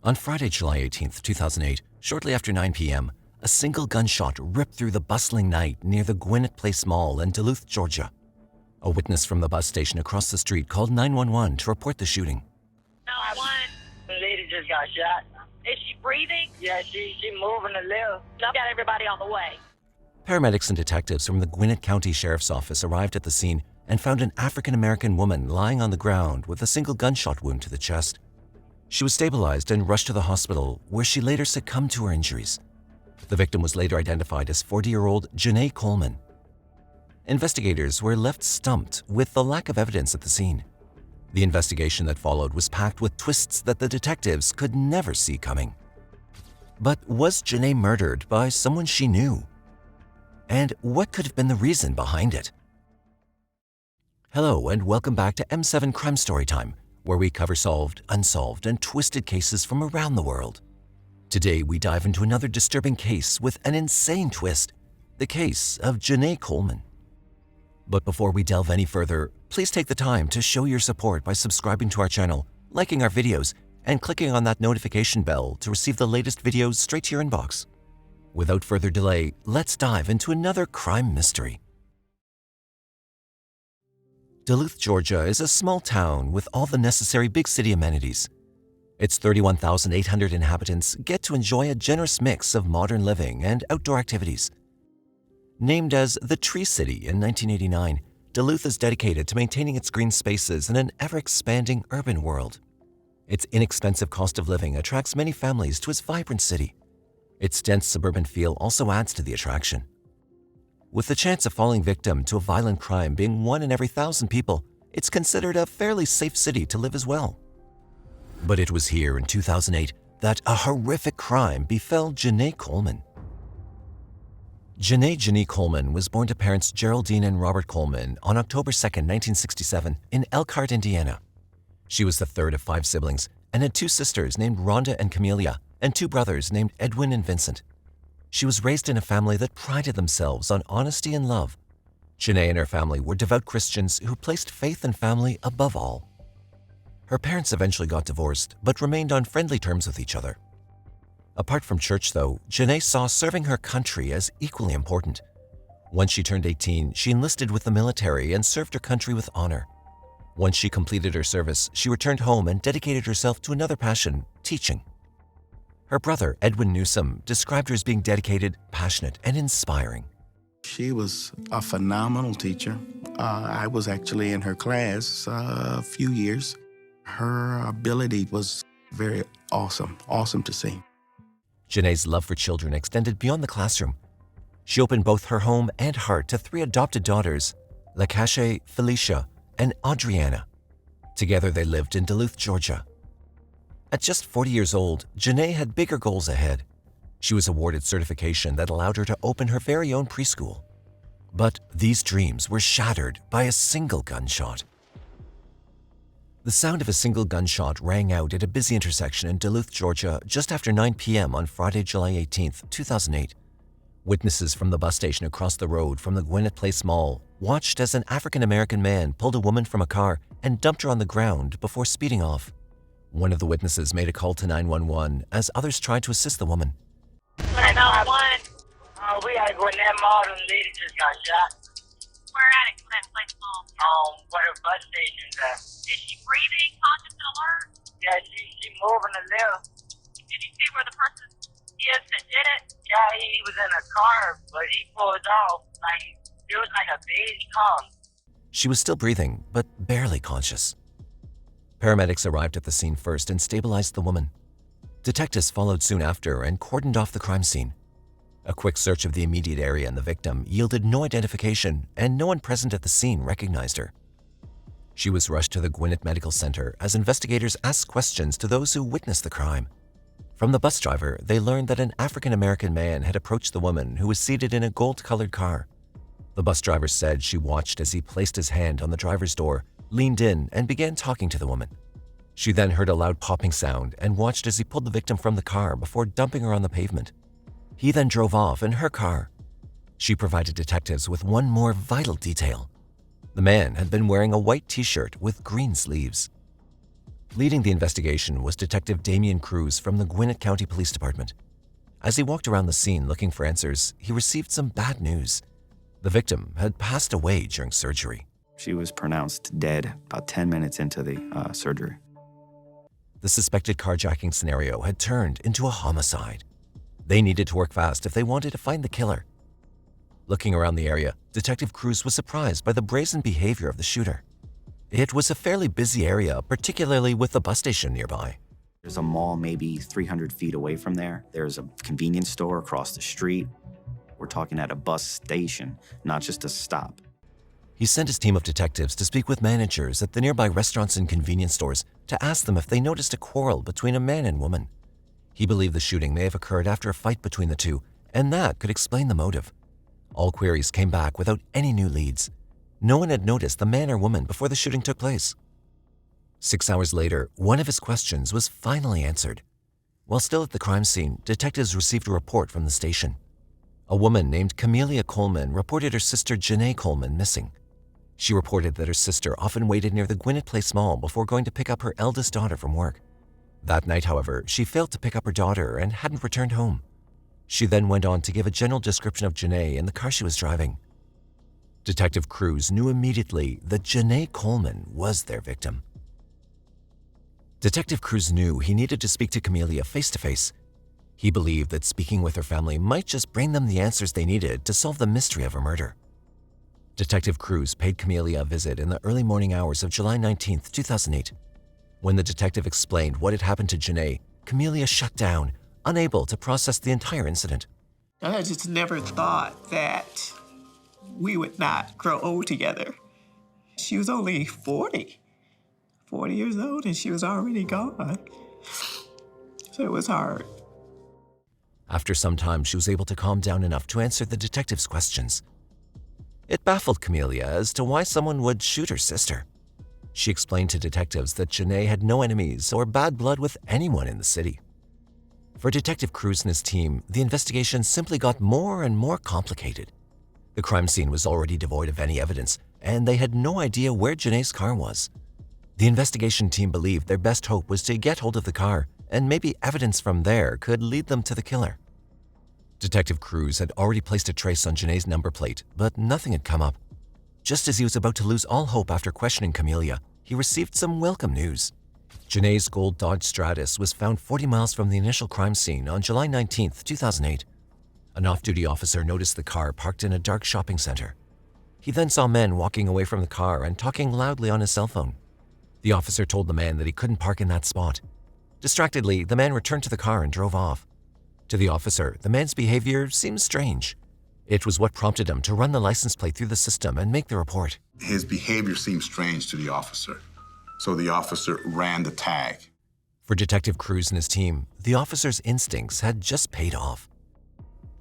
On Friday, July 18, 2008, shortly after 9 p.m., a single gunshot ripped through the bustling night near the Gwinnett Place Mall in Duluth, Georgia. A witness from the bus station across the street called 911 to report the shooting. 911. The lady just got shot. Is she breathing? Yeah, she moving a little. I've got everybody on the way. Paramedics and detectives from the Gwinnett County Sheriff's Office arrived at the scene and found an African-American woman lying on the ground with a single gunshot wound to the chest. She was stabilized and rushed to the hospital, where she later succumbed to her injuries. The victim was later identified as 40-year-old Genai Coleman. Investigators were left stumped with the lack of evidence at the scene. The investigation that followed was packed with twists that the detectives could never see coming. But was Genai murdered by someone she knew? And what could have been the reason behind it? Hello and welcome back to M7 Crime Storytime, where we cover solved, unsolved, and twisted cases from around the world. Today we dive into another disturbing case with an insane twist, the case of Genai Coleman. But before we delve any further, please take the time to show your support by subscribing to our channel, liking our videos, and clicking on that notification bell to receive the latest videos straight to your inbox. Without further delay, let's dive into another crime mystery. Duluth, Georgia is a small town with all the necessary big city amenities. Its 31,800 inhabitants get to enjoy a generous mix of modern living and outdoor activities. Named as the Tree City in 1989, Duluth is dedicated to maintaining its green spaces in an ever-expanding urban world. Its inexpensive cost of living attracts many families to its vibrant city. Its dense suburban feel also adds to the attraction. With the chance of falling victim to a violent crime being 1 in every 1,000 people, it's considered a fairly safe city to live as well. But it was here in 2008 that a horrific crime befell Genai Coleman. Genai Coleman was born to parents Geraldine and Robert Coleman on October 2, 1967, in Elkhart, Indiana. She was the third of 5 siblings and had 2 sisters named Rhonda and Camelia and 2 brothers named Edwin and Vincent. She was raised in a family that prided themselves on honesty and love. Genai and her family were devout Christians who placed faith and family above all. Her parents eventually got divorced, but remained on friendly terms with each other. Apart from church, though, Genai saw serving her country as equally important. Once she turned 18, she enlisted with the military and served her country with honor. Once she completed her service, she returned home and dedicated herself to another passion, teaching. Her brother, Edwin Newsom, described her as being dedicated, passionate, and inspiring. She was a phenomenal teacher. I was actually in her class a few years. Her ability was very awesome to see. Genai's love for children extended beyond the classroom. She opened both her home and heart to 3 adopted daughters, Lakasha, Felicia, and Adriana. Together they lived in Duluth, Georgia. At just 40 years old, Genai had bigger goals ahead. She was awarded certification that allowed her to open her very own preschool. But these dreams were shattered by a single gunshot. The sound of a single gunshot rang out at a busy intersection in Duluth, Georgia, just after 9 p.m. on Friday, July 18, 2008. Witnesses from the bus station across the road from the Gwinnett Place Mall watched as an African-American man pulled a woman from a car and dumped her on the ground before speeding off. One of the witnesses made a call to 911 as others tried to assist the woman. 911. We gotta go in that mall. The lady just got shot. Where at it? Gwinnett Place Mall. Where the bus station's at. Is she breathing, conscious and alert? Yeah, she moving a little. Did you see where the person is that did it? Yeah, he was in a car, but he pulled off. It was like a beige tongue. She was still breathing, but barely conscious. Paramedics arrived at the scene first and stabilized the woman. Detectives followed soon after and cordoned off the crime scene. A quick search of the immediate area and the victim yielded no identification, and no one present at the scene recognized her. She was rushed to the Gwinnett Medical Center as investigators asked questions to those who witnessed the crime. From the bus driver, they learned that an African-American man had approached the woman who was seated in a gold-colored car. The bus driver said she watched as he placed his hand on the driver's door, leaned in, and began talking to the woman. She then heard a loud popping sound and watched as he pulled the victim from the car before dumping her on the pavement. He then drove off in her car. She provided detectives with one more vital detail. The man had been wearing a white t-shirt with green sleeves. Leading the investigation was Detective Damian Cruz from the Gwinnett County Police Department. As he walked around the scene looking for answers, he received some bad news. The victim had passed away during surgery. She was pronounced dead about 10 minutes into the surgery. The suspected carjacking scenario had turned into a homicide. They needed to work fast if they wanted to find the killer. Looking around the area, Detective Cruz was surprised by the brazen behavior of the shooter. It was a fairly busy area, particularly with the bus station nearby. There's a mall maybe 300 feet away from there. There's a convenience store across the street. We're talking at a bus station, not just a stop. He sent his team of detectives to speak with managers at the nearby restaurants and convenience stores to ask them if they noticed a quarrel between a man and woman. He believed the shooting may have occurred after a fight between the two, and that could explain the motive. All queries came back without any new leads. No one had noticed the man or woman before the shooting took place. 6 hours later, one of his questions was finally answered. While still at the crime scene, detectives received a report from the station. A woman named Genai Coleman reported her sister Genai Coleman missing. She reported that her sister often waited near the Gwinnett Place Mall before going to pick up her eldest daughter from work. That night, however, she failed to pick up her daughter and hadn't returned home. She then went on to give a general description of Genai and the car she was driving. Detective Cruz knew immediately that Genai Coleman was their victim. Detective Cruz knew he needed to speak to Camelia face-to-face. He believed that speaking with her family might just bring them the answers they needed to solve the mystery of her murder. Detective Cruz paid Camelia a visit in the early morning hours of July 19, 2008. When the detective explained what had happened to Genai, Camelia shut down, unable to process the entire incident. I just never thought that we would not grow old together. She was only 40 years old, and she was already gone. So it was hard. After some time, she was able to calm down enough to answer the detective's questions. It baffled Camelia as to why someone would shoot her sister. She explained to detectives that Genai had no enemies or bad blood with anyone in the city. For Detective Cruz and his team, the investigation simply got more and more complicated. The crime scene was already devoid of any evidence, and they had no idea where Genai's car was. The investigation team believed their best hope was to get hold of the car, and maybe evidence from there could lead them to the killer. Detective Cruz had already placed a trace on Genai's number plate, but nothing had come up. Just as he was about to lose all hope after questioning Camelia, he received some welcome news. Genai's gold Dodge Stratus was found 40 miles from the initial crime scene on July 19, 2008. An off-duty officer noticed the car parked in a dark shopping center. He then saw men walking away from the car and talking loudly on his cell phone. The officer told the man that he couldn't park in that spot. Distractedly, the man returned to the car and drove off. To the officer, the man's behavior seemed strange. It was what prompted him to run the license plate through the system and make the report. His behavior seemed strange to the officer, so the officer ran the tag. For Detective Cruz and his team, the officer's instincts had just paid off.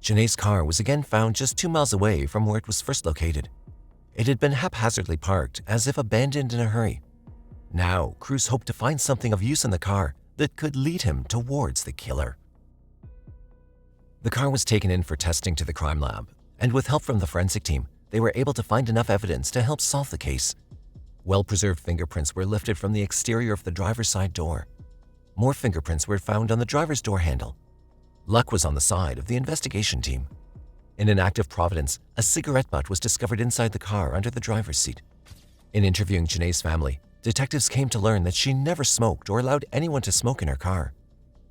Genai's car was again found just 2 miles away from where it was first located. It had been haphazardly parked, as if abandoned in a hurry. Now, Cruz hoped to find something of use in the car that could lead him towards the killer. The car was taken in for testing to the crime lab, and with help from the forensic team, they were able to find enough evidence to help solve the case. Well-preserved fingerprints were lifted from the exterior of the driver's side door. More fingerprints were found on the driver's door handle. Luck was on the side of the investigation team. In an act of providence, a cigarette butt was discovered inside the car under the driver's seat. In interviewing Genai's family, detectives came to learn that she never smoked or allowed anyone to smoke in her car.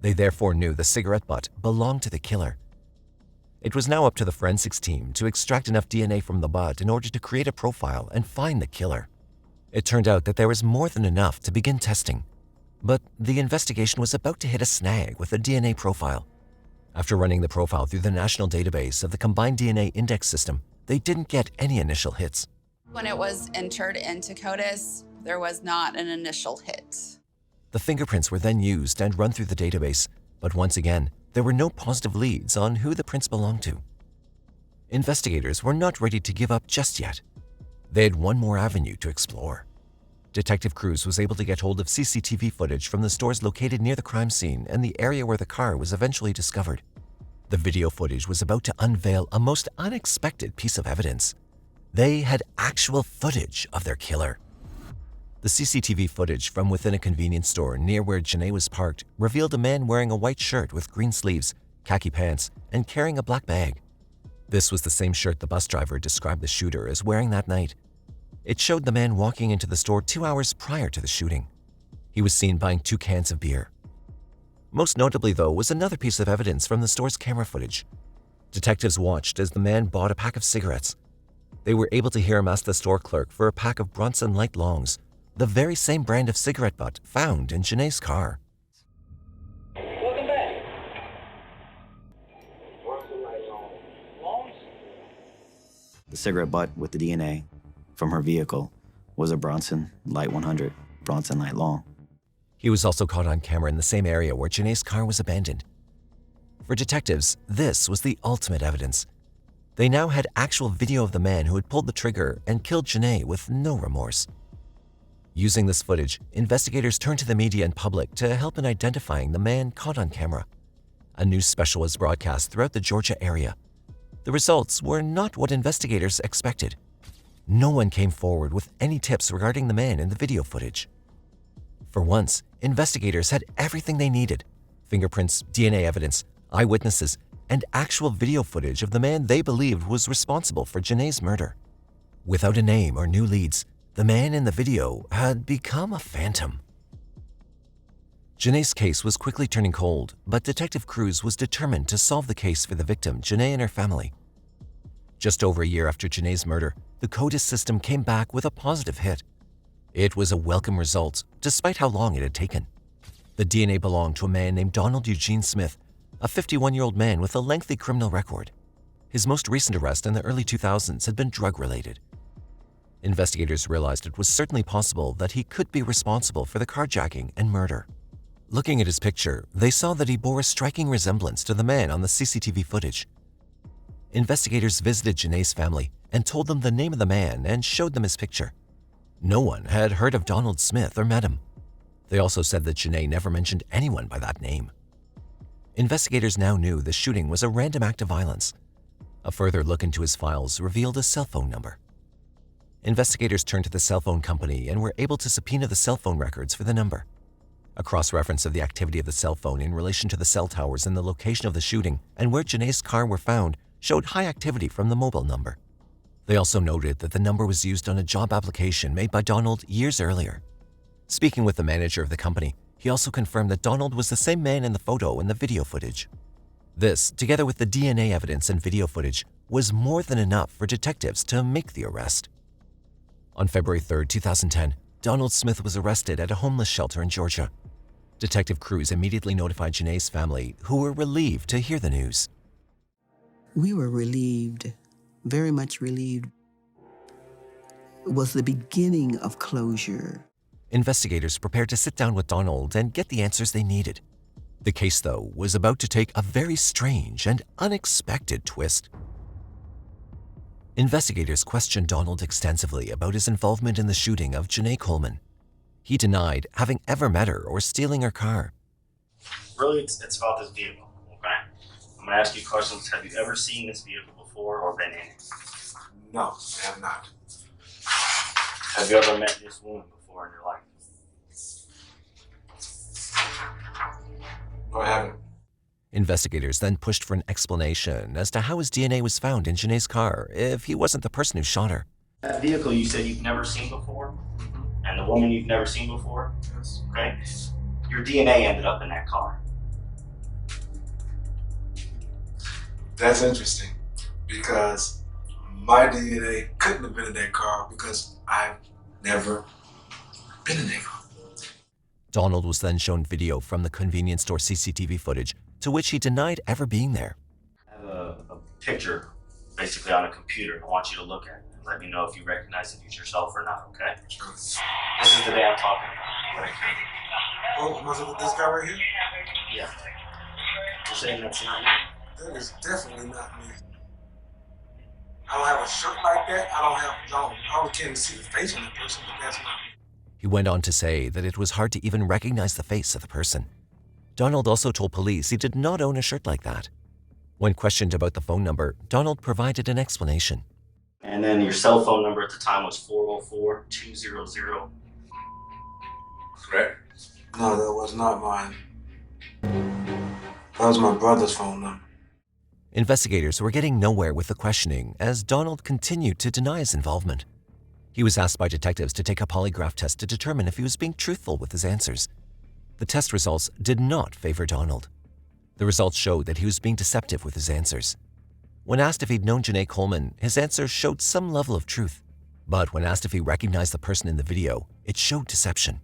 They therefore knew the cigarette butt belonged to the killer. It was now up to the forensics team to extract enough DNA from the butt in order to create a profile and find the killer. It turned out that there was more than enough to begin testing. But the investigation was about to hit a snag with the DNA profile. After running the profile through the national database of the Combined DNA Index System, they didn't get any initial hits. When it was entered into CODIS, there was not an initial hit. The fingerprints were then used and run through the database, but once again, there were no positive leads on who the prints belonged to. Investigators were not ready to give up just yet. They had one more avenue to explore. Detective Cruz was able to get hold of CCTV footage from the stores located near the crime scene and the area where the car was eventually discovered. The video footage was about to unveil a most unexpected piece of evidence. They had actual footage of their killer. The CCTV footage from within a convenience store near where Genai was parked revealed a man wearing a white shirt with green sleeves, khaki pants, and carrying a black bag. This was the same shirt the bus driver described the shooter as wearing that night. It showed the man walking into the store 2 hours prior to the shooting. He was seen buying 2 cans of beer. Most notably, though, was another piece of evidence from the store's camera footage. Detectives watched as the man bought a pack of cigarettes. They were able to hear him ask the store clerk for a pack of Bronson Light Longs, the very same brand of cigarette butt found in Genai's car. Welcome back. Bronson Light Longs. The cigarette butt with the DNA from her vehicle was a Bronson Light 100, Bronson Light Long. He was also caught on camera in the same area where Genai's car was abandoned. For detectives, this was the ultimate evidence. They now had actual video of the man who had pulled the trigger and killed Genai with no remorse. Using this footage, investigators turned to the media and public to help in identifying the man caught on camera. A news special was broadcast throughout the Georgia area. The results were not what investigators expected. No one came forward with any tips regarding the man in the video footage. For once, investigators had everything they needed: fingerprints, DNA evidence, eyewitnesses, and actual video footage of the man they believed was responsible for Genai's murder. Without a name or new leads, the man in the video had become a phantom. Genai's case was quickly turning cold, but Detective Cruz was determined to solve the case for the victim, Genai, and her family. Just over a year after Genai's murder, the CODIS system came back with a positive hit. It was a welcome result, despite how long it had taken. The DNA belonged to a man named Donald Eugene Smith, a 51-year-old man with a lengthy criminal record. His most recent arrest in the early 2000s had been drug-related. Investigators realized it was certainly possible that he could be responsible for the carjacking and murder. Looking at his picture, they saw that he bore a striking resemblance to the man on the CCTV footage. Investigators visited Genai's family and told them the name of the man and showed them his picture. No one had heard of Donald Smith or met him. They also said that Genai never mentioned anyone by that name. Investigators now knew the shooting was a random act of violence. A further look into his files revealed a cell phone number. Investigators turned to the cell phone company and were able to subpoena the cell phone records for the number. A cross-reference of the activity of the cell phone in relation to the cell towers and the location of the shooting and where Genai's car were found showed high activity from the mobile number. They also noted that the number was used on a job application made by Donald years earlier. Speaking with the manager of the company, he also confirmed that Donald was the same man in the photo and the video footage. This, together with the DNA evidence and video footage, was more than enough for detectives to make the arrest. On February 3, 2010, Donald Smith was arrested at a homeless shelter in Georgia. Detective Cruz immediately notified Genai's family, who were relieved to hear the news. We were relieved, very much relieved. It was the beginning of closure. Investigators prepared to sit down with Donald and get the answers they needed. The case, though, was about to take a very strange and unexpected twist. Investigators questioned Donald extensively about his involvement in the shooting of Genai Coleman. He denied having ever met her or stealing her car. Really, it's about this vehicle, okay? I'm gonna ask you questions. Have you ever seen this vehicle before or been in it? No, I have not. Have you ever met this woman before in your life? No, I haven't. Investigators then pushed for an explanation as to how his DNA was found in Genai's car if he wasn't the person who shot her. That vehicle you said you've never seen before, and the woman you've never seen before, Yes. okay? Your DNA ended up in that car. That's interesting because my DNA couldn't have been in that car because I've never been in that car. Donald was then shown video from the convenience store CCTV footage, to which he denied ever being there. I have a picture basically on a computer. I want you to look at it and let me know if you recognize if it's yourself or not, okay? Sure. This is the day I'm talking about. What I can Oh, am I looking at this guy right here? do. Yeah. You're saying that's not you? That is definitely not me. I don't have a shirt like that. I can't see the face of the person, but that's not me. He went on to say that it was hard to even recognize the face of the person. Donald also told police he did not own a shirt like that. When questioned about the phone number, Donald provided an explanation. And then your cell phone number at the time was 404-200. correct? No, that was not mine. That was my brother's phone number. Investigators were getting nowhere with the questioning as Donald continued to deny his involvement. He was asked by detectives to take a polygraph test to determine if he was being truthful with his answers. The test results did not favor Donald. The results showed that he was being deceptive with his answers. When asked if he'd known Genai Coleman, his answers showed some level of truth. But when asked if he recognized the person in the video, it showed deception.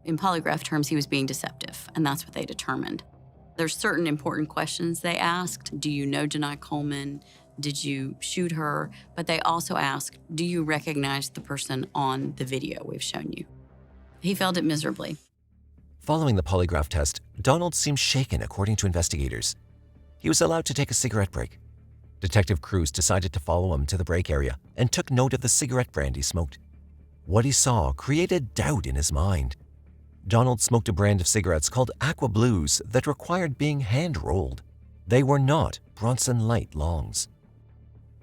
In polygraph terms, he was being deceptive, and that's what they determined. There's certain important questions they asked. Do you know Genai Coleman? Did you shoot her? But they also asked, do you recognize the person on the video we've shown you? He failed it miserably. Following the polygraph test, Donald seemed shaken according to investigators. He was allowed to take a cigarette break. Detective Cruz decided to follow him to the break area and took note of the cigarette brand he smoked. What he saw created doubt in his mind. Donald smoked a brand of cigarettes called Aqua Blues that required being hand-rolled. They were not Bronson Light Longs.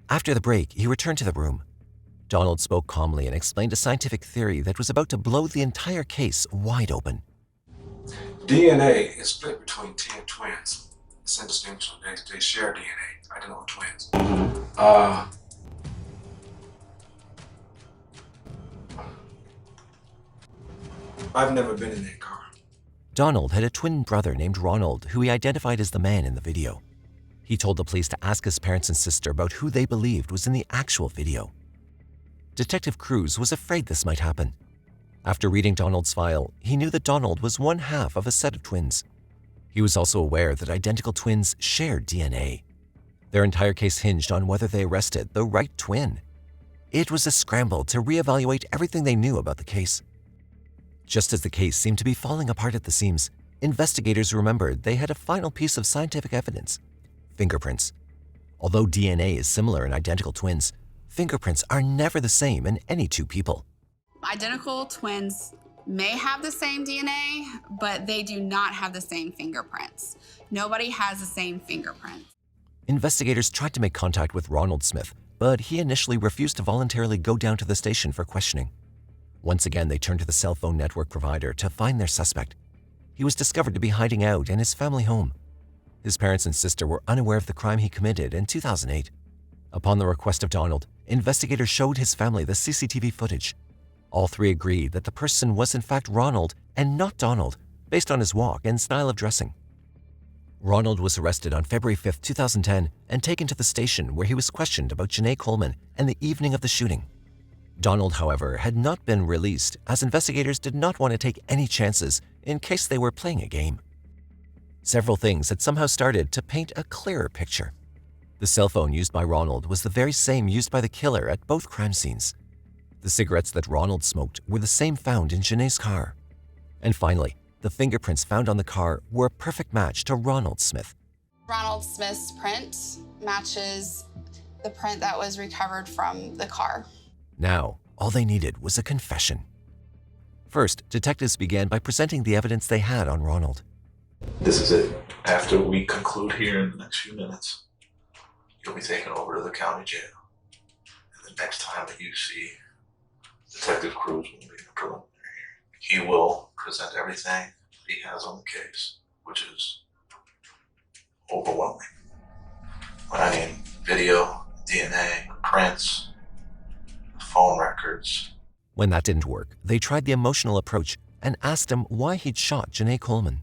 After the break, he returned to the room. Donald spoke calmly and explained a scientific theory that was about to blow the entire case wide open. DNA is split between 10 twins. It's indistinguishable. They share DNA, identical twins. I've never been in that car. Donald had a twin brother named Ronald, who he identified as the man in the video. He told the police to ask his parents and sister about who they believed was in the actual video. Detective Cruz was afraid this might happen. After reading Donald's file, he knew that Donald was one half of a set of twins. He was also aware that identical twins shared DNA. Their entire case hinged on whether they arrested the right twin. It was a scramble to reevaluate everything they knew about the case. Just as the case seemed to be falling apart at the seams, investigators remembered they had a final piece of scientific evidence: fingerprints. Although DNA is similar in identical twins, fingerprints are never the same in any two people. Identical twins may have the same DNA, but they do not have the same fingerprints. Nobody has the same fingerprints. Investigators tried to make contact with Ronald Smith, but he initially refused to voluntarily go down to the station for questioning. Once again, they turned to the cell phone network provider to find their suspect. He was discovered to be hiding out in his family home. His parents and sister were unaware of the crime he committed in 2008. Upon the request of Donald, investigators showed his family the CCTV footage. All three agreed that the person was in fact Ronald and not Donald, based on his walk and style of dressing. Ronald was arrested on February 5, 2010, and taken to the station where he was questioned about Genai Coleman and the evening of the shooting. Donald, however, had not been released as investigators did not want to take any chances in case they were playing a game. Several things had somehow started to paint a clearer picture. The cell phone used by Ronald was the very same used by the killer at both crime scenes. The cigarettes that Ronald smoked were the same found in Genai's car. And finally, the fingerprints found on the car were a perfect match to Ronald Smith. Ronald Smith's print matches the print that was recovered from the car. Now, all they needed was a confession. First, detectives began by presenting the evidence they had on Ronald. This is it. After we conclude here in the next few minutes, you'll be taken over to the county jail. And the next time that you see Detective Cruz will be in the preliminary hearing. He will present everything he has on the case, which is overwhelming. I mean, video, DNA, prints, phone records. When that didn't work, they tried the emotional approach and asked him why he'd shot Genai Coleman.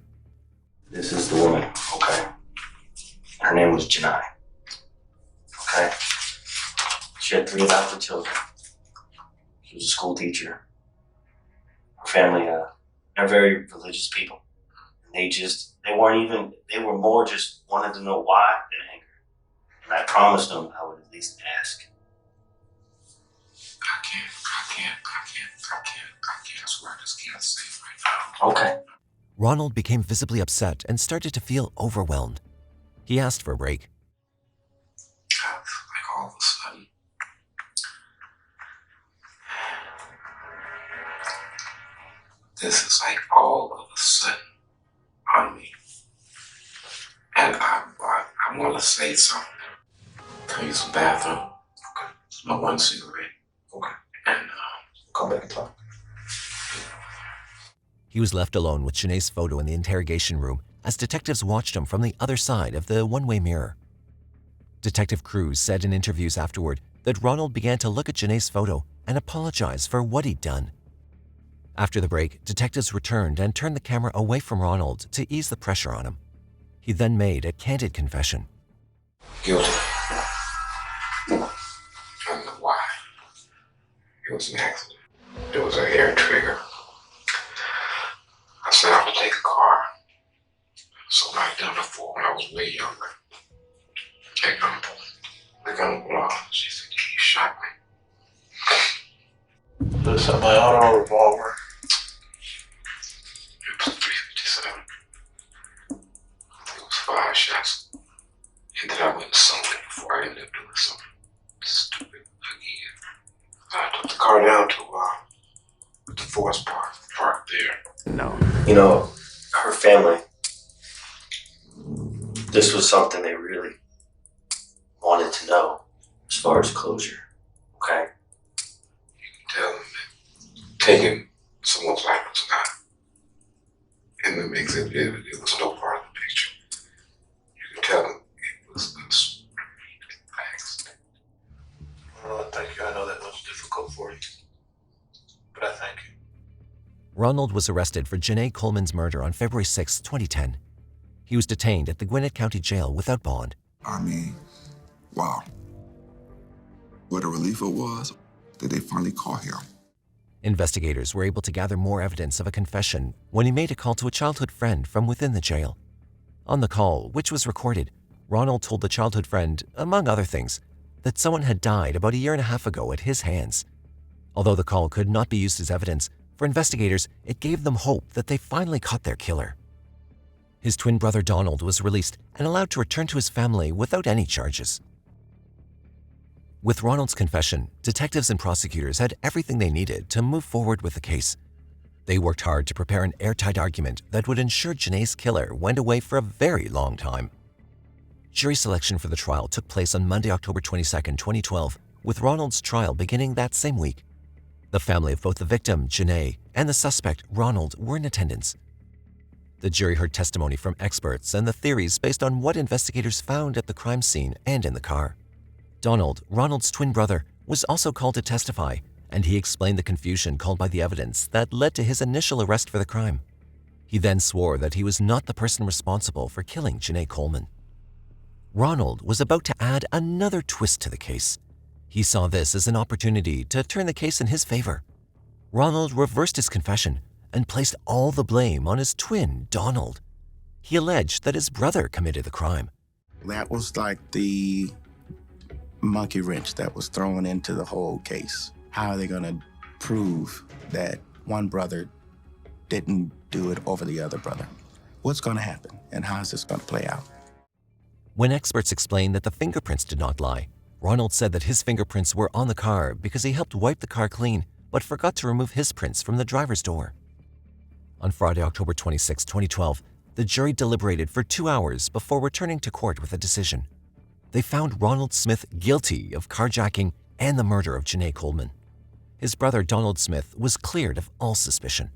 This is the woman, okay? Her name was Genai, okay? She had 3 adopted children. She was a school teacher. Her family, they're very religious people. They were more just wanted to know why than anger. And I promised them I would at least ask. I can't. I swear I just can't say it right now. Okay. Ronald became visibly upset and started to feel overwhelmed. He asked for a break. Like all of a sudden, this is like all of a sudden on me. And I want to say something. Can I use the bathroom? Okay. Smoke 1 cigarette. Okay. And come back and talk. He was left alone with Genai's photo in the interrogation room as detectives watched him from the other side of the one-way mirror. Detective Cruz said in interviews afterward that Ronald began to look at Genai's photo and apologize for what he'd done. After the break, detectives returned and turned the camera away from Ronald to ease the pressure on him. He then made a candid confession. Guilty. I don't know why. It was an accident. There was a hair trigger. I set out to take a car. Something I'd done before when I was way younger. The gun went off. She said, "You shot me." This is my auto revolver. It was 357. It was 5 shots. And then I went somewhere before I ended up doing something stupid again. I took the car down to the Forest Park there. No. You know, her family, this was something they really wanted to know as far as closure, okay? You can tell them that taking someone's life was not in the mix. It was no part of the picture. You can tell them it was a accident. Well, thank you. I know that was difficult for you, but I thank you. Ronald was arrested for Genai Coleman's murder on February 6, 2010. He was detained at the Gwinnett County Jail without bond. I mean, wow. What a relief it was that they finally caught him. Investigators were able to gather more evidence of a confession when he made a call to a childhood friend from within the jail. On the call, which was recorded, Ronald told the childhood friend, among other things, that someone had died about a year and a half ago at his hands. Although the call could not be used as evidence, for investigators, it gave them hope that they finally caught their killer. His twin brother Donald was released and allowed to return to his family without any charges. With Ronald's confession, detectives and prosecutors had everything they needed to move forward with the case. They worked hard to prepare an airtight argument that would ensure Genai's killer went away for a very long time. Jury selection for the trial took place on Monday, October 22, 2012, with Ronald's trial beginning that same week. The family of both the victim, Genai, and the suspect, Ronald, were in attendance. The jury heard testimony from experts and the theories based on what investigators found at the crime scene and in the car. Donald, Ronald's twin brother, was also called to testify, and he explained the confusion caused by the evidence that led to his initial arrest for the crime. He then swore that he was not the person responsible for killing Genai Coleman. Ronald was about to add another twist to the case. He saw this as an opportunity to turn the case in his favor. Ronald reversed his confession and placed all the blame on his twin, Donald. He alleged that his brother committed the crime. That was like the monkey wrench that was thrown into the whole case. How are they going to prove that one brother didn't do it over the other brother? What's going to happen, and how is this going to play out? When experts explained that the fingerprints did not lie, Ronald said that his fingerprints were on the car because he helped wipe the car clean, but forgot to remove his prints from the driver's door. On Friday, October 26, 2012, the jury deliberated for 2 hours before returning to court with a decision. They found Ronald Smith guilty of carjacking and the murder of Genai Coleman. His brother Donald Smith was cleared of all suspicion.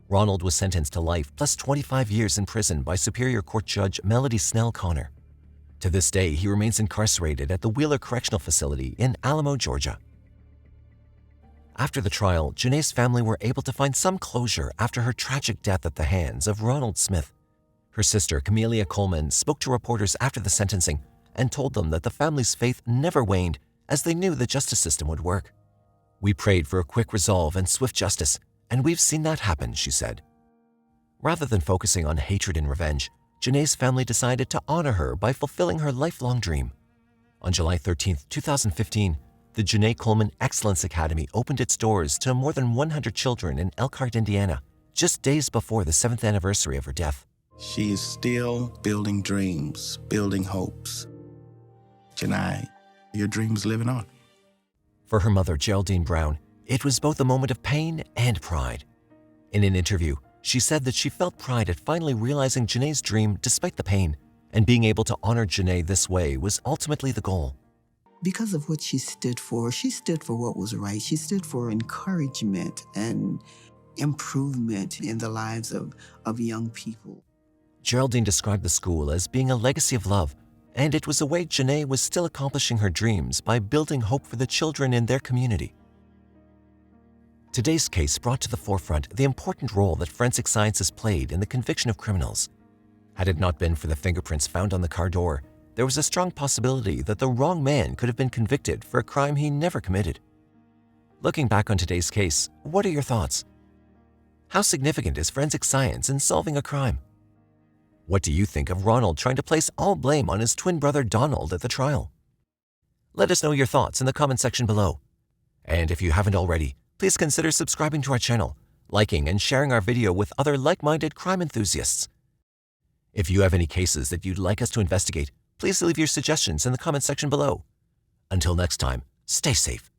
Ronald was sentenced to life plus 25 years in prison by Superior Court Judge Melody Snell Connor. To this day, he remains incarcerated at the Wheeler Correctional Facility in Alamo, Georgia. After the trial, Genai's family were able to find some closure after her tragic death at the hands of Ronald Smith. Her sister, Camelia Coleman, spoke to reporters after the sentencing and told them that the family's faith never waned as they knew the justice system would work. "We prayed for a quick resolve and swift justice, and we've seen that happen," she said. Rather than focusing on hatred and revenge, Genai's family decided to honor her by fulfilling her lifelong dream. On July 13, 2015, the Genai Coleman Excellence Academy opened its doors to more than 100 children in Elkhart, Indiana, just days before the 7th anniversary of her death. She is still building dreams, building hopes. Genai, your dream's living on. For her mother, Geraldine Brown, it was both a moment of pain and pride. In an interview, she said that she felt pride at finally realizing Genai's dream despite the pain, and being able to honor Genai this way was ultimately the goal. Because of what she stood for what was right. She stood for encouragement and improvement in the lives of young people. Geraldine described the school as being a legacy of love, and it was a way Genai was still accomplishing her dreams by building hope for the children in their community. Today's case brought to the forefront the important role that forensic science has played in the conviction of criminals. Had it not been for the fingerprints found on the car door, there was a strong possibility that the wrong man could have been convicted for a crime he never committed. Looking back on today's case, what are your thoughts? How significant is forensic science in solving a crime? What do you think of Ronald trying to place all blame on his twin brother Donald at the trial? Let us know your thoughts in the comment section below. And if you haven't already, please consider subscribing to our channel, liking and sharing our video with other like-minded crime enthusiasts. If you have any cases that you'd like us to investigate, please leave your suggestions in the comment section below. Until next time, stay safe.